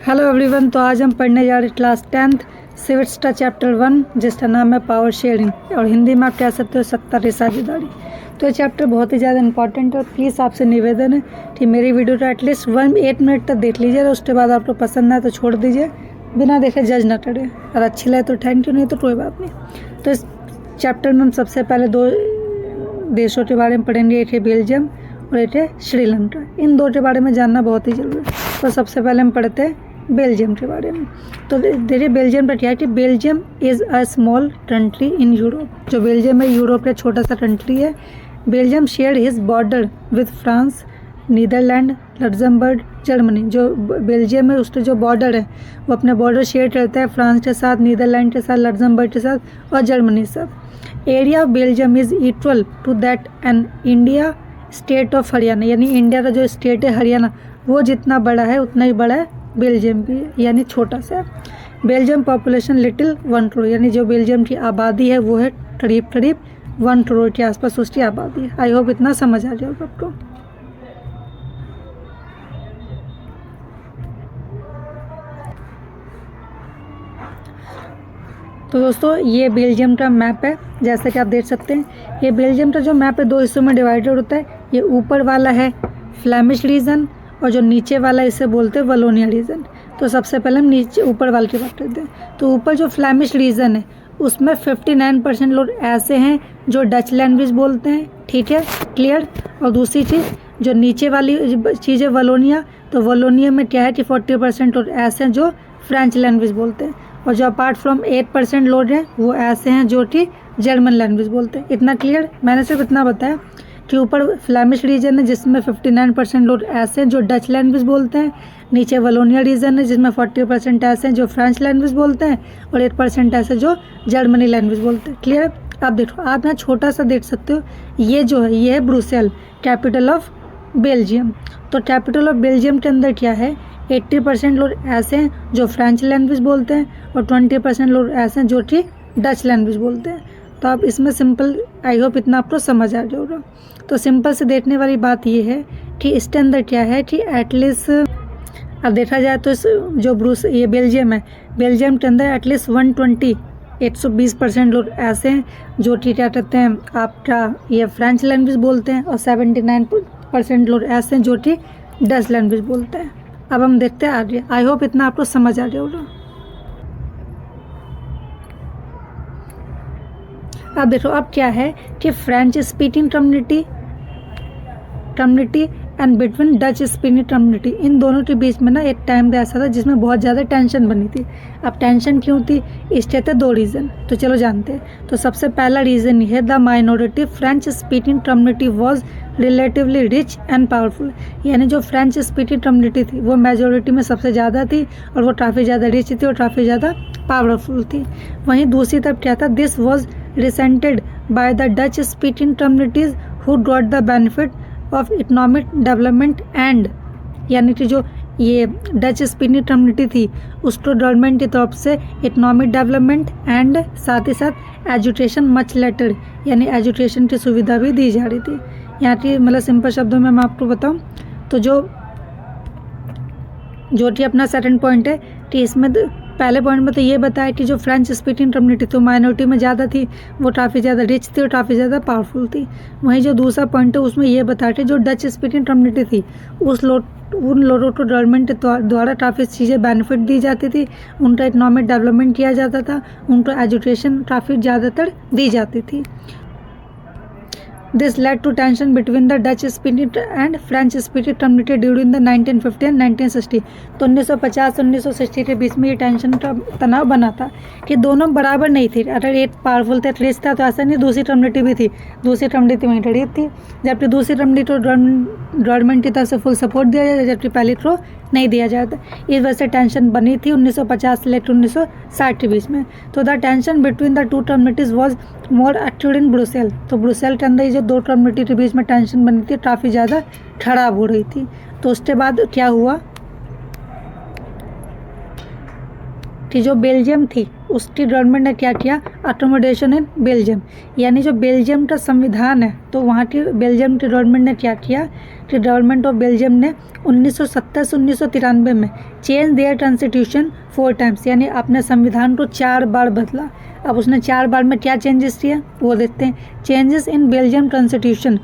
Hello everyone. तो आज हम पढ़ने जा रहे हैं क्लास 10th सिविक्स का चैप्टर 1 जिसका नाम है पावर शेयरिंग और हिंदी में आप कह सकते हो सत्ता की साझेदारी। तो ये चैप्टर बहुत ही ज़्यादा इंपॉर्टेंट है और प्लीज़ आपसे निवेदन है कि मेरी वीडियो को एटलीस्ट 8 मिनट तक देख लीजिए और उसके बाद आपको पसंद ना तो छोड़ दीजिए, बिना देखे जज ना करें। अगर अच्छी लगे तो थैंक यू, नहीं तो कोई बात नहीं। तो इस चैप्टर में हम सबसे पहले 2 देशों के बारे में पढ़ेंगे, एक है बेल्जियम और एक है श्रीलंका। इन 2 के बारे में जानना बहुत ही जरूरी है। तो सबसे पहले हम पढ़ते हैं बेल्जियम के बारे में। तो देखिए बेल्जियम का क्या है कि Belgium is a small country in Europe. जो बेल्जियम है यूरोप का छोटा सा कंट्री है। Belgium share his border with France, Netherlands, Luxembourg, Germany. जो बेल्जियम है उसके जो बॉर्डर है वो अपने बॉर्डर शेयर करता है फ्रांस के साथ, नीदरलैंड के साथ, लग्जमबर्ग के साथ और जर्मनी के साथ। Area of Belgium is equal to that and India state of Haryana. यानी इंडिया का जो स्टेट है हरियाणा वो जितना बड़ा है उतना ही बड़ा है बेल्जियम भी, यानी छोटा सा। बेल्जियम पॉपुलेशन लिटिल 1 करोड़, यानी जो बेल्जियम की आबादी है वो है करीब 1 करोड़ के आसपास उसकी आबादी है। आई होप इतना समझ आ जाएगा आपको। तो दोस्तों ये बेल्जियम का मैप है, जैसा कि आप देख सकते हैं। ये बेल्जियम का जो मैप है 2 हिस्सों में डिवाइडेड होता है। ये ऊपर वाला है फ्लैमिश रीजन और जो नीचे वाला इसे बोलते हैं वलोनिया रीजन। तो सबसे पहले हम नीचे ऊपर वाले की बात करते हैं। तो ऊपर जो फ्लैमिश रीजन है उसमें 59% लोग ऐसे हैं जो डच लैंग्वेज बोलते हैं, ठीक है, क्लियर। और दूसरी चीज़ जो नीचे वाली चीज़ है वलोनिया, तो वलोनिया में क्या है कि 40% लोग ऐसे हैं जो फ्रेंच लैंग्वेज बोलते हैं। और जो अपार्ट फ्रॉम 8% लोग हैं वो ऐसे हैं जो कि जर्मन लैंग्वेज बोलते हैं। इतना क्लियर। मैंने सिर्फ इतना बताया कि ऊपर फ्लैमिश रीजन है जिसमें 59% लोग ऐसे हैं जो डच लैंग्वेज बोलते हैं, नीचे वलोनिया रीजन है जिसमें 40% ऐसे हैं जो फ्रेंच लैंग्वेज बोलते हैं और 8% ऐसे जो जर्मनी लैंग्वेज बोलते हैं। क्लियर। आप देखो, आप यहाँ छोटा सा देख सकते हो, ये जो है ये है ब्रुसेल, कैपिटल ऑफ बेल्जियम। तो कैपिटल ऑफ बेल्जियम के अंदर क्या है, 80% लोग ऐसे हैं जो फ्रेंच लैंग्वेज बोलते हैं और 20% लोग ऐसे हैं जो कि डच लैंग्वेज बोलते हैं। तो आप इसमें सिंपल, आई होप इतना आपको समझ आ जाएगा। तो सिंपल से देखने वाली बात ये है कि इसके अंदर क्या है कि एटलीस्ट अब देखा जाए तो इस जो ये बेल्जियम है, बेल्जियम के अंदर एटलीस्ट 120% लोग ऐसे हैं जो कि क्या कहते हैं आपका ये फ्रेंच लैंग्वेज बोलते हैं और 79% लोग ऐसे हैं जो कि डच लैंग्वेज बोलते हैं। अब हम देखते हैं आगे। आई होप इतना आपको समझ आ जाएगा। अब देखो अब क्या है कि French speaking community and between Dutch speaking community, इन दोनों के बीच में ना एक टाइम ऐसा था जिसमें बहुत ज़्यादा टेंशन बनी थी। अब टेंशन क्यों थी, इसके थे 2 रीज़न। तो चलो जानते हैं। तो सबसे पहला रीज़न ये है the minority French speaking community was relatively rich and powerful. यानी जो फ्रेंच स्पीकिंग कम्युनिटी थी वो मेजोरिटी में सबसे ज़्यादा थी और वो काफ़ी ज़्यादा रिच थी और काफ़ी ज़्यादा पावरफुल थी। वहीं दूसरी तरफ क्या था, this was resented by the Dutch speaking communities who got the benefit of economic development and, यानी कि जो ये डच स्पीकिंग कम्युनिटी थी उसको गवर्नमेंट की तरफ से इकोनॉमिक डेवलपमेंट एंड साथ ही साथ एजुकेशन मच लेटर, यानी एजुकेशन की सुविधा भी दी जा रही थी। यहाँ की मतलब सिंपल शब्दों में मैं आपको बताऊँ तो जो कि अपना सेकंड पॉइंट है कि इसमें पहले पॉइंट में तो ये बताया कि जो फ्रेंच स्पीकिंग कम्युनिटी तो माइनॉरिटी में ज़्यादा थी, वो काफ़ी ज़्यादा रिच थी और काफ़ी ज़्यादा पावरफुल थी। वहीं जो दूसरा पॉइंट है उसमें ये बताया कि जो डच स्पीकिंग कम्युनिटी थी उन लोगों को गवर्नमेंट द्वारा काफ़ी चीज़ें बेनिफिट दी जाती थी, उनका इकोनॉमिक डेवलपमेंट किया जाता था, उनको एजुकेशन काफ़ी ज़्यादातर दी जाती थी। This led to tension between the Dutch speaking and French speaking community during the 1950 and 1960। तो 1950-1960 के बीच में ये टेंशन का तनाव बना था कि दोनों बराबर नहीं थे। अगर एक पावरफुल था, रिच था, तो ऐसा नहीं दूसरी कम्युनिटी भी थी, दूसरी कम्युनिटी वहीं गरीब थी, जबकि दूसरी कम्युनिटी को गवर्नमेंट की तरफ से फुल सपोर्ट दिया जाता जबकि पहले को नहीं दिया जाता। इस वजह से टेंशन बनी थी 1950 से लेकर 1960 के बीच में। तो the tension between the 2 communities was more active in Brussels. तो ब्रुसेल के अंदर जो 2 कम्युनिटी के बीच में टेंशन बनी थी काफ़ी ज़्यादा खराब हो रही थी। तो उसके बाद क्या हुआ कि जो बेल्जियम थी उसकी गवर्नमेंट ने क्या किया, अकोमोडेशन इन बेल्जियम, यानी जो बेल्जियम का संविधान है तो वहाँ की बेल्जियम की गवर्नमेंट ने क्या किया कि गवर्नमेंट ऑफ बेल्जियम ने 1970 से 1993 में चेंज देयर कॉन्स्टिट्यूशन 4 टाइम्स, यानी अपने संविधान को 4 बार बदला। अब उसने 4 बार में क्या चेंजेस किया वो देखते हैं। चेंजेस इन बेल्जियम कॉन्स्टिट्यूशन,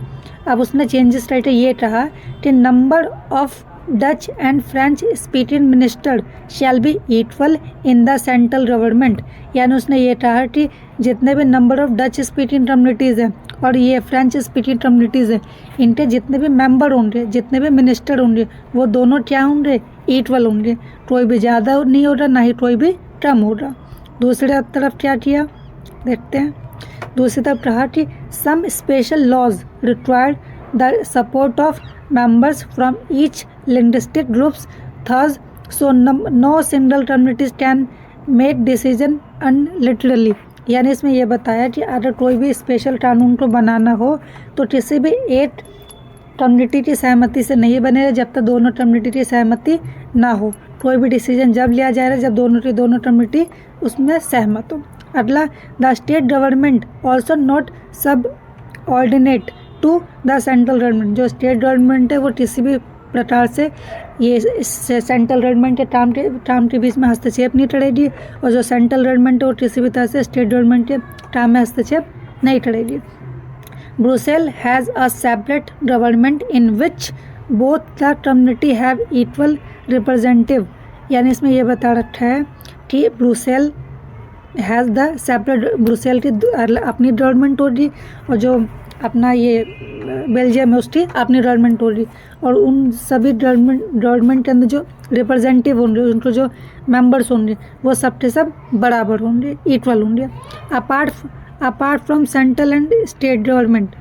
अब उसने चेंजेस करके ये कहा कि number of Dutch and French speaking minister shall be equal in the central government, यानी उसने ये कहा कि जितने भी number of Dutch speaking communities हैं और ये फ्रेंच स्पीकिंग कम्युनिटीज़ हैं, इनके जितने भी मेंबर होंगे, जितने भी मिनिस्टर होंगे, वो दोनों क्या होंगे, इक्वल होंगे, कोई भी ज़्यादा नहीं हो रहा ना ही कोई भी कम हो रहा। दूसरी तरफ क्या किया देखते हैं। दूसरी तरफ कहा कि some special laws required the support of members from each linguistic groups, thus so no single communities can make decision unilaterally, यानी इसमें यह बताया कि अगर कोई भी स्पेशल कानून को बनाना हो तो किसी भी एक कम्युनिटी की सहमति से नहीं बनेगा जब तक दोनों कम्युनिटी की सहमति ना हो। कोई भी डिसीजन जब लिया जाएगा जब दोनों कम्युनिटी उसमें सहमत हो। अगला, the state government also not subordinate to the central government, जो स्टेट गवर्नमेंट है वो किसी भी प्रकार से ये सेंट्रल गवर्नमेंट के काम के बीच में हस्तक्षेप नहीं करेगी, और जो सेंट्रल गवर्नमेंट है वो किसी भी तरह से स्टेट गवर्नमेंट के काम में हस्तक्षेप नहीं करेगी। Brussels has a separate government in which both the community have equal representative, यानी इसमें यह बता रखा है कि Brussels has the separate, Brussels की अपनी गवर्नमेंट होगी और जो अपना ये बेल्जियम है उसकी अपनी गवर्नमेंट होगी, और उन सभी गवर्नमेंट के अंदर जो रिप्रेजेंटेटिव होंगे, उनको जो मेंबर्स होंगे वो सब के सब बराबर होंगे, इक्वल होंगे। Apart from central and state government,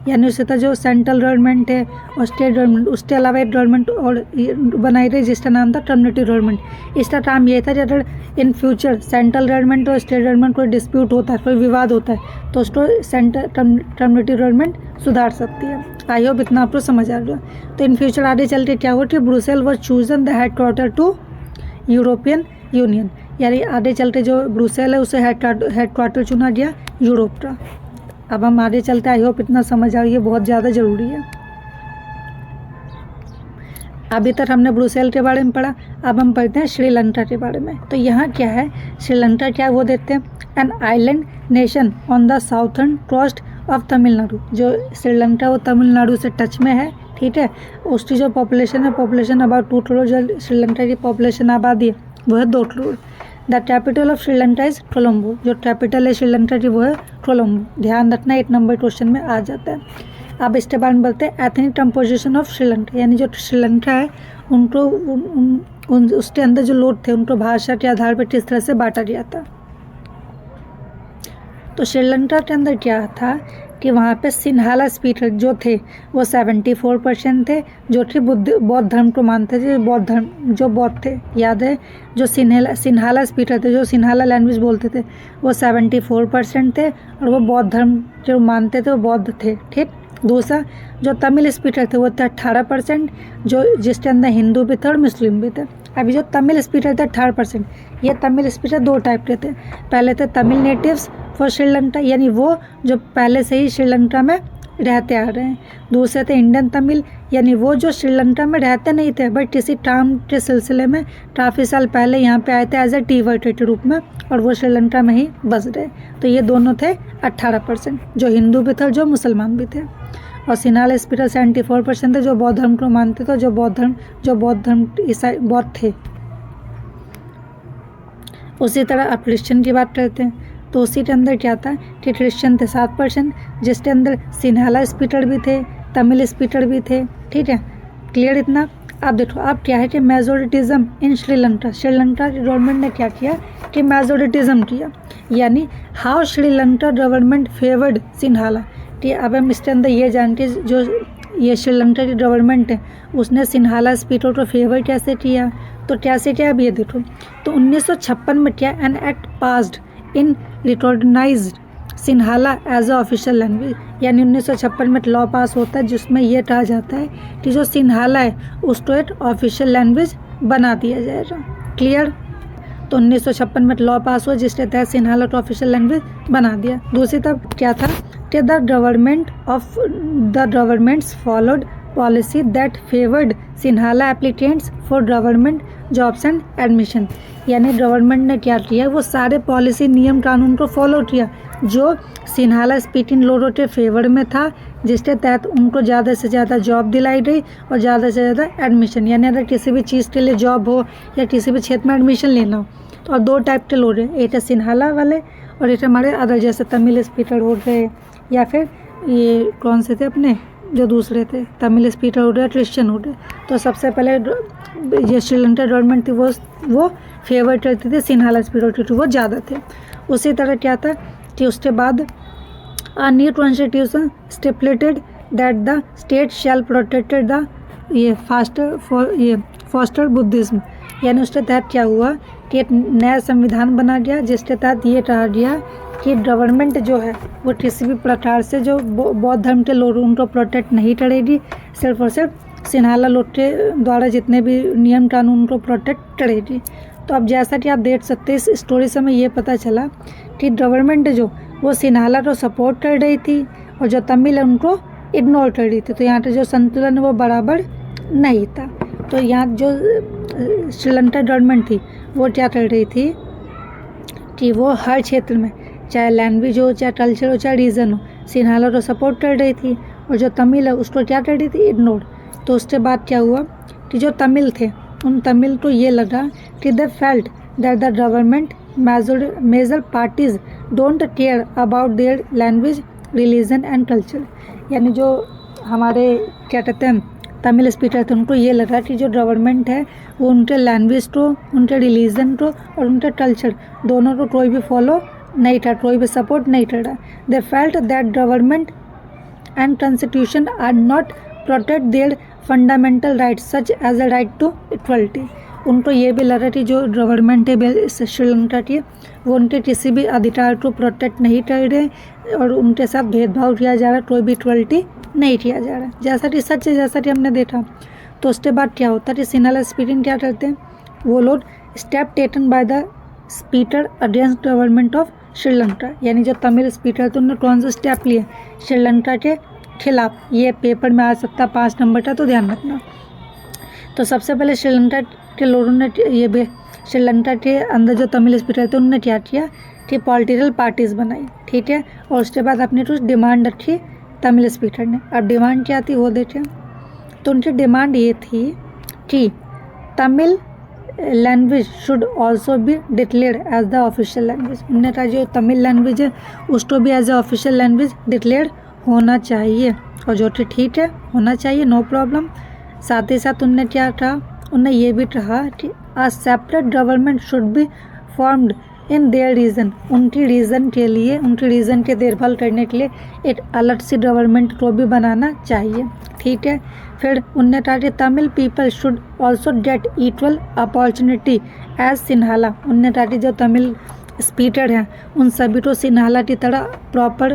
यानी उससे तो जो सेंट्रल गवर्नमेंट है और स्टेट गवर्नमेंट, उसके अलावा एक गवर्नमेंट और बनाई गई जिसका नाम था कम्युनिटी गवर्नमेंट। इसका काम ये था कि अगर इन फ्यूचर सेंट्रल गवर्नमेंट और स्टेट गवर्नमेंट कोई डिस्प्यूट होता है, कोई विवाद होता है, तो उसको सेंट्रल कम्युनिटी गवर्नमेंट सुधार सकती है। आई होप इतना आपको समझ आ गया। तो इन फ्यूचर आगे चल के क्या हो कि Brussel was chosen the head quarter to European Union, यानी आगे चल के जो ब्रुसेल है उसे हेड क्वार्टर चुना गया यूरोप का। अब हम आगे चलते, आई होप इतना समझ आ, ये बहुत ज़्यादा ज़रूरी है। अभी तक हमने ब्रुसेल के बारे में पढ़ा, अब हम पढ़ते हैं श्रीलंका के बारे में। तो यहाँ क्या है, श्रीलंका क्या वो देखते हैं, an island nation on the southern coast of Tamil Nadu, जो श्रीलंका वो तमिलनाडु से टच में है, ठीक है। उसकी जो पॉपुलेशन है, पॉपुलेशन अबाउट 2 करोड़, जो श्रीलंका की पॉपुलेशन आबादी है वो है 2 crore. The capital of Sri Lanka is Colombo, जो कैपिटल है श्रीलंका की वो है कोलंबो। ध्यान रखना, 1 नंबर क्वेश्चन में आ जाता है। अब इसके बारे में बोलते हैं एथनिक कंपोजिशन ऑफ श्रीलंका, यानी जो श्रीलंका है उनको उसके अंदर जो लोग थे उनको भाषा के आधार पर किस तरह से बांटा गया था। तो श्रीलंका के अंदर क्या था कि वहाँ पे सिन्हाला स्पीकर जो थे वो 74% थे, जो कि बौद्ध धर्म को मानते थे। बौद्ध थे, याद है, जो सिन्हाला स्पीकर थे, जो सिन्हाला लैंग्वेज बोलते थे, वो 74% थे, और वो बौद्ध धर्म जो मानते थे वो बौद्ध थे, ठीक। दूसरा, जो तमिल स्पीकर थे वो थे 18%, जो जिसके अंदर हिंदू भी थे और मुस्लिम भी थे। अभी जो तमिल स्पीकर थे 18%, ये तमिल स्पीकर 2 टाइप के थे। पहले थे तमिल नेटिव्स फॉर श्रीलंका, यानी वो जो पहले से ही श्रीलंका में रहते आ रहे हैं। दूसरे थे इंडियन तमिल, यानी वो जो श्रीलंका में रहते नहीं थे बट किसी काम के सिलसिले में काफ़ी साल पहले यहाँ पे आए थे एज ए टी वर्कर के रूप में, और वो श्रीलंका में ही बस रहे। तो ये दोनों थे 18%, जो हिंदू भी थे और जो मुसलमान भी थे। और सिन्हाला स्पीकर 74% थे, जो बौद्ध धर्म को मानते थे, जो बौद्ध धर्म ईसाई बौद्ध थे। उसी तरह अब क्रिश्चियन की बात करते हैं, तो उसी के अंदर क्या था कि क्रिश्चियन थे 7%, जिसके अंदर सिन्हाला स्पीकर भी थे, तमिल स्पीकर भी थे, ठीक है। क्लियर इतना। अब देखो, अब क्या है कि मेजोरिटिज्म इन श्रीलंका की गवर्नमेंट ने क्या किया कि मेजोरिटिज्म किया, यानी how Sri Lanka government favoured Sinhala. कि अब हम इसके अंदर ये जान के, जो ये श्रीलंका की गवर्नमेंट है उसने सिन्हाला स्पीकर को फेवर कैसे किया, तो कैसे किया अब ये देखो। तो 1956 में क्या an act passed in recognized Sinhala as a official language, यानी 1956 में लॉ पास होता है जिसमें यह कहा जाता है कि जो सिन्हाला है उसको एक ऑफिशियल लैंग्वेज बना दिया जाएगा। क्लियर। तो 1956 में लॉ पास हुआ जिसके तहत सिन्हाला को ऑफिशियल लैंग्वेज बना दिया। दूसरी तरफ क्या था कि the governments followed policy that favoured Sinhala applicants for government jobs and admission, यानी गवर्नमेंट ने क्या किया, वो सारे पॉलिसी नियम कानून को फॉलो किया जो सिन्हाला स्पीकिंग लोगों के फेवर में था, जिसके तहत उनको ज़्यादा से ज़्यादा जॉब दिलाई गई और ज़्यादा से ज़्यादा एडमिशन, यानी अगर किसी भी चीज़ के लिए जॉब हो या किसी भी क्षेत्र में एडमिशन लेना हो तो और दो टाइप के लोग हैं, एक है सिन्हाला वाले और एक हमारे अदर जैसे तमिल स्पीकर हो गए या फिर ये कौन से थे अपने जो दूसरे थे तमिल स्पीकर हो गए, क्रिश्चियन हो गए। तो सबसे पहले ये श्रीलंका गवर्नमेंट थी वो फेवर करती थी सिन्हाला स्पीकर क्योंकि वो ज़्यादा थे। उसी तरह क्या था कि उसके बाद a new constitution stipulated that the state shall protect the foster Buddhism, यानी उसके तहत क्या हुआ कि एक नया संविधान बना गया जिसके तहत ये कहा गया कि गवर्नमेंट जो है वो किसी भी प्रकार से जो बौद्ध धर्म के लोग उनको प्रोटेक्ट नहीं करेगी, सिर्फ और सिर्फ सिन्हाला लोग के द्वारा जितने भी नियम कानून को प्रोटेक्ट करेगी। तो अब जैसा कि आप देख सकते हैं इस स्टोरी से हमें ये पता चला कि गवर्नमेंट जो वो सिन्हाला को सपोर्ट कर रही थी और जो तमिल है उनको इग्नोर कर रही थी, तो यहाँ पे जो संतुलन है वो बराबर नहीं था। तो यहाँ जो श्रीलंका गवर्नमेंट थी वो क्या कर रही थी कि वो हर क्षेत्र में चाहे लैंग्वेज हो, चाहे कल्चर हो, चाहे रीजन हो, सिन्हाला को सपोर्ट कर रही थी और जो तमिल है उसको क्या कर रही थी, इग्नोर। तो उसके बाद क्या हुआ कि जो तमिल थे उन तमिल को ये लगा कि they felt that the government major parties don't care about their language, religion and culture, यानी जो हमारे क्या कहते हैं तमिल स्पीकर थे उनको ये लगा कि जो गवर्नमेंट है वो उनके लैंग्वेज को, उनके रिलीजन को और उनके कल्चर दोनों को कोई भी फॉलो नहीं था, कोई भी सपोर्ट नहीं कर रहा। They felt that government and constitution are not protect their fundamental rights such as a right to equality. उनको ये भी लगा कि जो गवर्नमेंट है श्रीलंका की वो उनके किसी भी अधिकार को प्रोटेक्ट नहीं कर रहे और उनके साथ भेदभाव किया जा रहा, कोई भी इक्वलिटी नहीं किया जा रहा, जैसा कि सच है, जैसा कि हमने देखा। तो उसके बाद क्या होता है कि सिन्हाला स्पीकिंग क्या करते हैं, वो लोग step taken by the speaker against government of Sri Lanka, यानी जो तमिल स्पीकर थे उन्होंने कौन सा स्टेप लिए श्रीलंका के खिलाफ। ये पेपर में आ सकता 5 नंबर का, तो ध्यान रखना। तो सबसे पहले श्रीलंका के लोगों ने ये भी श्रीलंका के अंदर जो तमिल स्पीकर थे उन्होंने क्या किया कि पॉलिटिकल पार्टीज़ बनाई, ठीक है, और उसके बाद अपनी कुछ डिमांड रखी तमिल स्पीकर ने। अब डिमांड क्या थी वो देखें। तो उनकी डिमांड ये थी कि Tamil language should also be declared as the official language. उन्होंने कहा जो तमिल लैंग्वेज है उसको भी as a official language declare होना चाहिए, और जो कि ठीक है होना चाहिए, नो प्रॉब्लम। साथ ही साथ उनने क्या कहा, उन्होंने ये भी कहा कि a separate government should be formed in their region. उनकी रीजन के लिए, उनकी रीजन के देखभाल करने के लिए एक अलग सी गवर्नमेंट को भी बनाना चाहिए, ठीक है। फिर उनने कहा कि Tamil people should also get equal opportunity as Sinhala. उनने कहा कि जो तमिल स्पीकर हैं उन सभी को सिन्हाला की तरह प्रॉपर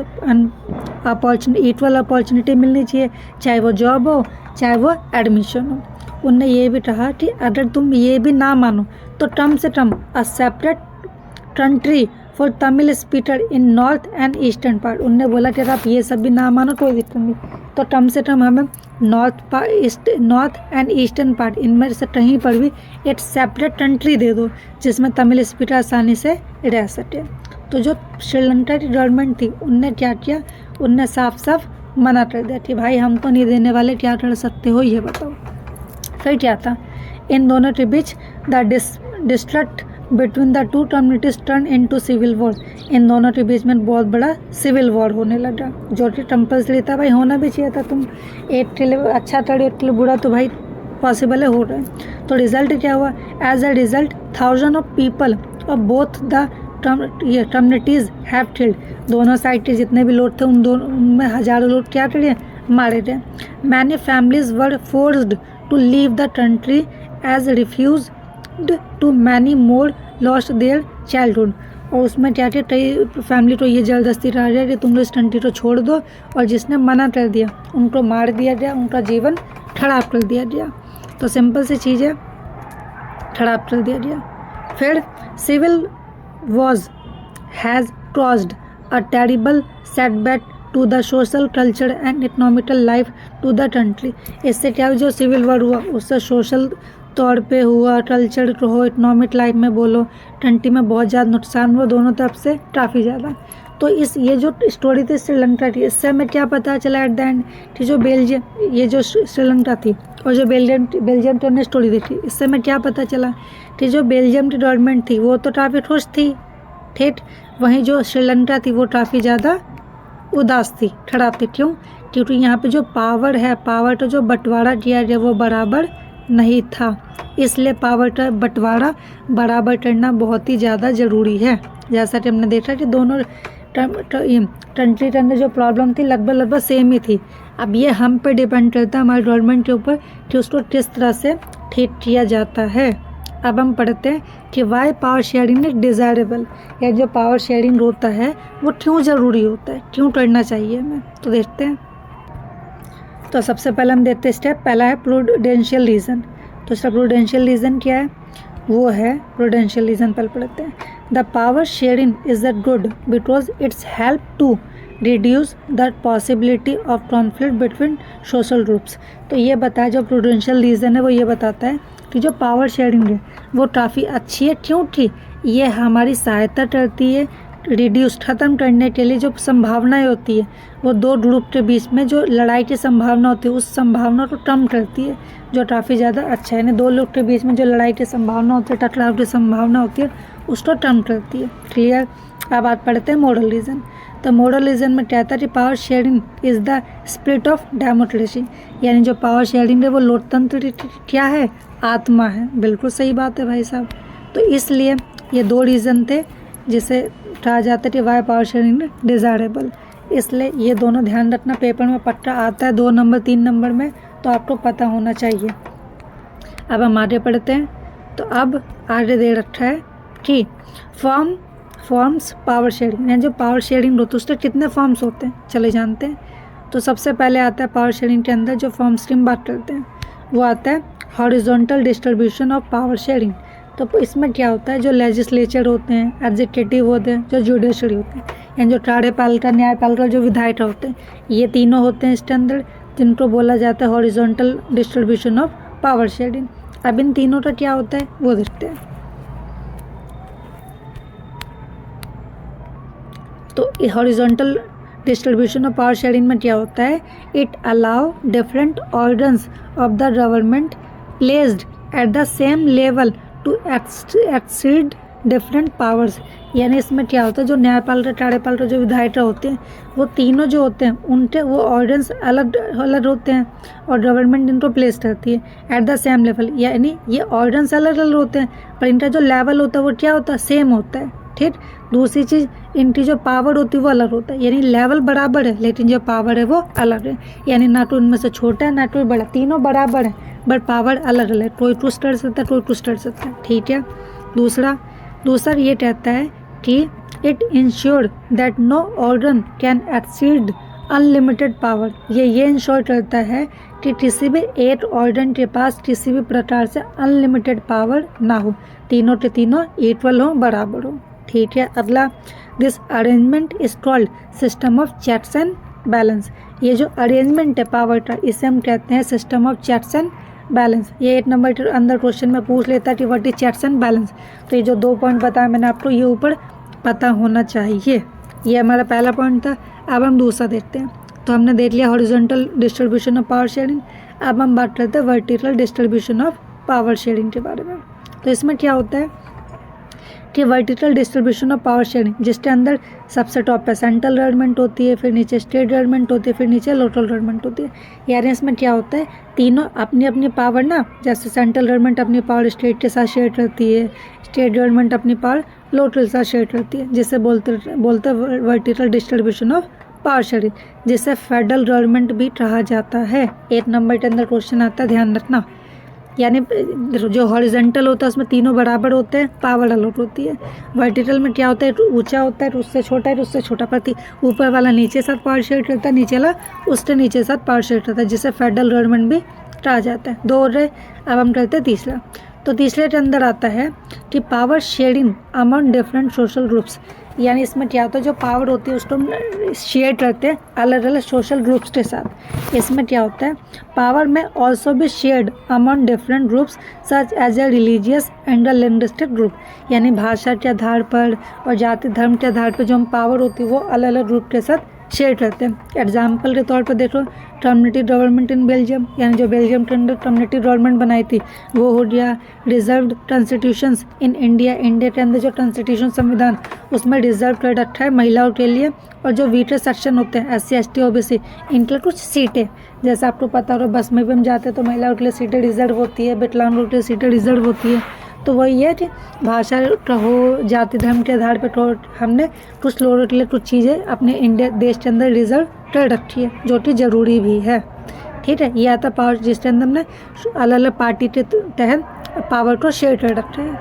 इक्वल अपॉर्चुनिटी मिलनी चाहिए, चाहे वो जॉब हो चाहे वो एडमिशन हो। उनने ये भी कहा कि अगर तुम ये भी ना मानो तो कम से कम a separate country for Tamil speaker in north and eastern part. उनने बोला कि अगर आप ये सब भी ना मानो कोई दिक्कत नहीं, तो कम से कम हमें नॉर्थ एंड ईस्टर्न पार्ट इनमें से कहीं पर भी एक सेपरेट कंट्री दे दो जिसमें तमिल स्पीकर आसानी से रह सके। तो जो श्रीलंका की गवर्नमेंट थी उनने क्या किया, उनने साफ साफ मना कर दिया कि भाई हम तो नहीं देने वाले, क्या कर सकते हो ये बताओ। फिर क्या था, इन दोनों के बीच the distrust between the two communities turn into civil war. इन दोनों के बीच में बहुत बड़ा सिविल वॉर होने लगा, जो कि कंपल्सरी था, भाई होना भी चाहिए था। तुम एक के लिए अच्छा करे एक के लिए बुरा, तो भाई पॉसिबल है, हो रहा है। तो रिजल्ट क्या हुआ, as a result thousand of people of both the communities have killed. दोनों साइड के जितने भी लोग थे उन दोनों उनमें हज़ारों लोग क्या करे, मारे गए। Many families were forced to leave the country as refused to many more lost their childhood. और उसमें क्या क्या कई फैमिली को ये ज़बरदस्ती रहा गया कि तुम लोग इस कंट्री को छोड़ दो, और जिसने मना कर दिया उनको मार दिया गया, उनका जीवन खराब कर दिया गया। तो सिंपल सी चीज़ है, खराब कर दिया गया। फिर civil was has caused a terrible setback to the social culture and economical life to the country. इससे क्या जो सिविल वॉर हुआ उससे सोशल तौर पे हुआ, कल्चर हो, इकोनॉमिक लाइफ में बोलो, कंट्री में बहुत ज़्यादा नुकसान हुआ दोनों तरफ से काफ़ी ज़्यादा। तो ये जो स्टोरी थी श्रीलंका की, इससे हमें क्या पता चला एट द एंड कि जो बेल्जियम, ये जो श्रीलंका थी और जो बेल्जियम की हमने स्टोरी देखी, इससे हमें क्या पता चला कि जो बेल्जियम की गवर्नमेंट थी वो तो काफ़ी खुश थी, ठीक, वहीं जो श्रीलंका थी वो काफ़ी ज़्यादा उदास थी, खराब थी। क्यों? क्योंकि यहाँ पे जो पावर है, पावर का जो बंटवारा किया गया वो बराबर नहीं था, इसलिए पावर का बंटवारा बराबर करना बहुत ही ज़्यादा ज़रूरी है। जैसा कि हमने देखा कि दोनों कंट्री के अंदर जो प्रॉब्लम थी लगभग सेम ही थी। अब ये हम पे डिपेंड करता है, हमारे गवर्नमेंट के ऊपर, कि उसको किस तरह से ठीक किया जाता है। अब हम पढ़ते हैं कि why power sharing is desirable, या जो पावर शेयरिंग होता है वो क्यों ज़रूरी होता है, क्यों करना चाहिए हमें। तो देखते हैं। तो सबसे पहले हम देखते हैं स्टेप पहला है प्रूडेंशियल रीज़न। तो इसका प्रूडेंशियल रीज़न क्या है? वो है प्रूडेंशियल रीज़न पहले पढ़ते हैं। The power sharing is a good because it's help to reduce the possibility of conflict between social groups. तो ये बताया, जो प्रूडेंशियल रीज़न है वो ये बताता है कि जो पावर शेयरिंग है वो काफ़ी अच्छी है। क्योंकि ये हमारी सहायता करती है रिड्यूस, ख़त्म करने के लिए जो संभावनाएं होती है वो दो ग्रुप के बीच में जो लड़ाई की संभावना होती है उस संभावना को कम करती है, जो काफ़ी ज़्यादा अच्छा है। यानी दो लोग के बीच में जो लड़ाई की संभावना होती है, टकराव की संभावना होती है, उसको कम करती है। क्लियर? अब बात पढ़ते हैं मॉडल रीज़न। तो मॉडल रीज़न में क्या था कि power sharing is the spirit of democracy, यानी जो पावर शेयरिंग है वो लोकतंत्र की क्या है? आत्मा है। बिल्कुल सही बात है भाई साहब। तो इसलिए ये दो रीज़न थे जिसे कहा जाता है कि वाई पावर शेयरिंग डिज़ायरेबल। इसलिए ये दोनों ध्यान रखना, पेपर में पक्का आता है 2 नंबर 3 नंबर में, तो आपको पता होना चाहिए। अब हम आगे पढ़ते हैं। तो अब आगे दे रखा है कि फॉर्म्स पावर शेयरिंग, यानी जो पावर शेयरिंग होती है उसके कितने फॉर्म्स होते हैं, चले जानते हैं। तो सबसे पहले आता है पावर शेयरिंग के अंदर जो फॉर्म्स की हम बात करते हैं वो आता है horizontal distribution of power sharing. तो इसमें क्या होता है, जो लेजिस्लेचर होते हैं, एग्जीक्यूटिव होते हैं, जो जुडिशरी होते हैं, यानी जो कार्यपालिका, न्यायपालिका, जो विधायक होते हैं, ये तीनों होते हैं इसके अंदर, जिनको बोला जाता है horizontal distribution of power sharing. अब इन तीनों का क्या होता है वो देखते हैं। तो horizontal distribution of power sharing में क्या होता है? It allow different organs of the government placed at the same level to exceed different powers. यानी इसमें क्या होता है, जो न्यायपालिका, कार्यपालिका, जो विधायिका होते हैं, वो तीनों जो होते हैं उनके वो ऑर्गन्स अलग अलग होते हैं और गवर्नमेंट इनको प्लेस करती है एट द सेम लेवल। यानी ये ऑर्गन्स अलग अलग होते हैं पर इनका जो लेवल होता है वो क्या होता है? सेम होता है। ठीक। दूसरी चीज़, इनकी जो पावर होती है वो अलग होता है, यानी लेवल बराबर है लेकिन जो पावर है वो अलग है। यानी ना तो उनमें से छोटा है ना तो बड़ा, तीनों बराबर है बट पावर अलग अलग है। कोई कुछ कर सकता है, कोई कुछ कर सकता है। ठीक है। दूसरा ये कहता है कि it ensure that no organ can exceed unlimited power. ये इंश्योर करता है कि किसी भी एक ऑर्गन के पास किसी भी प्रकार से अनलिमिटेड पावर ना हो, तीनों के तीनों इक्वल हो, बराबर हो। ठीक है। अगला, this arrangement is called system of checks and balance. ये जो अरेंजमेंट है पावर का, इसे हम कहते हैं system of checks and balance. ये 1 नंबर के अंदर क्वेश्चन में पूछ लेता है कि what is checks and balance. तो ये जो 2 पॉइंट बताया मैंने आपको, ये ऊपर पता होना चाहिए। ये हमारा पहला पॉइंट था। अब हम दूसरा देखते हैं। तो हमने देख लिया horizontal distribution of power sharing. अब हम बात करते हैं vertical distribution of power sharing के बारे में। तो इसमें क्या होता है कि vertical distribution of power sharing, जिसके अंदर सबसे टॉप पे सेंट्रल गवर्नमेंट होती है, फिर नीचे स्टेट गवर्नमेंट होती है, फिर नीचे लोकल गवर्नमेंट होती है। यानी इसमें क्या होता है, तीनों अपनी अपनी पावर ना, जैसे सेंट्रल गवर्नमेंट अपनी पावर स्टेट के साथ शेयर करती है, स्टेट गवर्नमेंट अपनी पावर लोकल के साथ शेयर करती है, जिसे बोलते vertical distribution of power sharing, जिसे फेडरल गवर्नमेंट भी कहा जाता है। 1 नंबर के अंदर क्वेश्चन आता है, ध्यान रखना। यानी जो हॉरिजॉन्टल होता है उसमें तीनों बराबर होते हैं, पावर अलॉट होती है। वर्टिकल में क्या होता है, ऊंचा होता है तो उससे छोटा है तो उससे छोटा पड़ती, ऊपर वाला नीचे साथ पावर शेयर करता है, नीचे वाला उसके नीचे साथ पावर शेयर करता है, जिसे फेडरल गवर्नमेंट भी कहा जाता है। 2 हो रहे। अब हम करते हैं तीसरा। तो तीसरे के अंदर आता है कि power sharing among different social groups, यानी इसमें क्या होता है, जो पावर होती है उसको हम शेयर करते हैं अलग अलग सोशल ग्रुप्स के साथ। इसमें क्या होता है, पावर में ऑल्सो भी shared among different groups such as a religious and a linguistic group, यानी भाषा के आधार पर और जाति धर्म के आधार पर जो हम पावर होती है वो अलग अलग ग्रुप के साथ शेयर करते हैं। एग्जाम्पल के तौर पर देखो कम्युनिटी गवर्नमेंट इन बेल्जियम, यानी जो बेल्जियम के अंदर कम्युनिटी गवर्नमेंट बनाई थी वो हो गया। Reserved constitutions in India, India के अंदर जो कॉन्स्टिट्यूशन संविधान उसमें रिजर्व कर रखा है महिलाओं के लिए। और जो वीटर सेक्शन होते हैं SC ST OBC, इनके कुछ सीटें, जैसे आपको पता हो बस में भी हम जाते हैं तो महिलाओं के लिए सीटें रिजर्व होती है, विकलांगों के लिए सीटें रिजर्व होती है। तो वही है कि भाषा का हो, जाति धर्म के आधार पर तो हमने कुछ लोगों के लिए कुछ चीज़ें अपने इंडिया देश के अंदर रिजर्व कर रखी है, जो कि ज़रूरी भी है। ठीक है, यह आता पावर जिसके अंदर हमने अलग अलग पार्टी के तहत पावर को शेयर कर रखा है।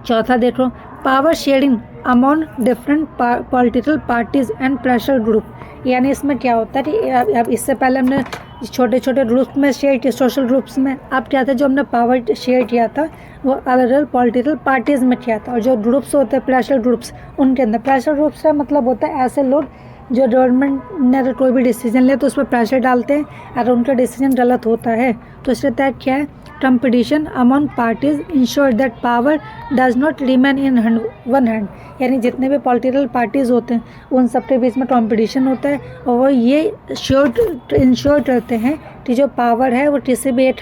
चौथा देखो, power sharing among different political parties and pressure group, यानी इसमें क्या होता है कि अब इससे पहले हमने छोटे छोटे ग्रुप्स में शेयर किया, सोशल ग्रुप्स में। अब क्या था, जो हमने पावर शेयर किया था वो अलग अलग पॉलिटिकल पार्टीज़ में किया था। और जो ग्रुप्स होते हैं प्रेशर ग्रुप्स, उनके अंदर प्रेशर ग्रुप्स का मतलब होता है ऐसे लोग जो गवर्नमेंट ने अगर कोई भी डिसीजन ले तो उस पर प्रेशर डालते हैं, अगर उनका डिसीजन गलत होता है तो इसके तहत क्या है, competition among parties ensure that power does not remain in one hand, यानी जितने भी पॉलिटिकल पार्टीज़ होते हैं उन सब के बीच में कंपटीशन होता है और वो ये इंश्योर करते हैं कि जो पावर है वो किसी भी एक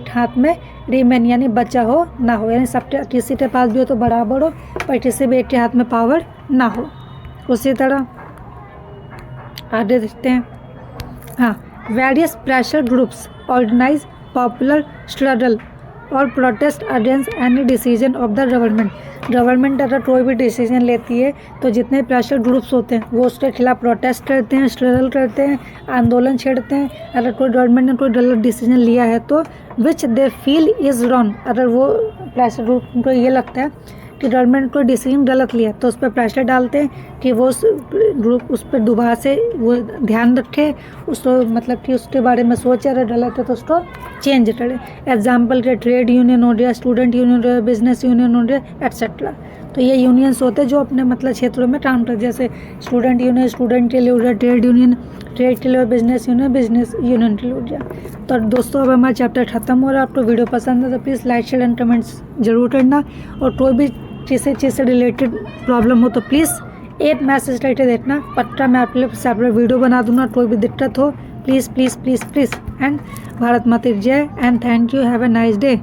हाथ में रिमेन, यानी बचा हो ना हो, यानी सब किसी के पास भी हो तो बराबर हो पर किसी भी एक के हाथ में पावर ना हो। उसी तरह आगे देखते हैं, हाँ, various pressure groups organise popular struggle और protest against any decision of the government अगर कोई भी डिसीजन लेती है तो जितने प्रेशर ग्रुप्स होते हैं वो उसके खिलाफ प्रोटेस्ट करते हैं, स्ट्रगल करते हैं, आंदोलन छेड़ते हैं अगर कोई गवर्नमेंट ने कोई गलत डिसीजन लिया है तो, विच दे फील इज़ रॉन्ग, अगर वो प्रेशर ग्रुप को ये लगता है कि गवर्नमेंट कोई डिसीजन गलत लिया तो उस पर प्रेशर डालते हैं कि वो ग्रुप उस पर दोबारा से वो ध्यान रखे, उसको मतलब कि उसके बारे में सोचे, अगर गलत है तो उसको चेंज करे। एग्जाम्पल के ट्रेड यूनियन हो गया, स्टूडेंट यूनियन हो गया, बिजनेस यूनियन हो गया, एट्सेट्रा। तो ये यूनियंस होते हैं जो अपने मतलब क्षेत्रों में काम करते, जैसे स्टूडेंट यूनियन स्टूडेंट के लिए हो गया, ट्रेड यूनियन ट्रेड के लिए, बिजनेस यूनियन के लिए हो गया। तो दोस्तों अब हमारा चैप्टर खत्म हो रहा है। आपको वीडियो पसंद है तो please like share and comments जरूर करना, और कोई भी किसी चीज़ से रिलेटेड प्रॉब्लम हो तो प्लीज़ एक मैसेज करके देखना, पक्का मैं आपके लिए सेपरेट वीडियो बना दूंगा। कोई भी दिक्कत हो please please please please. And Bharat माता जय and thank you, have a nice day.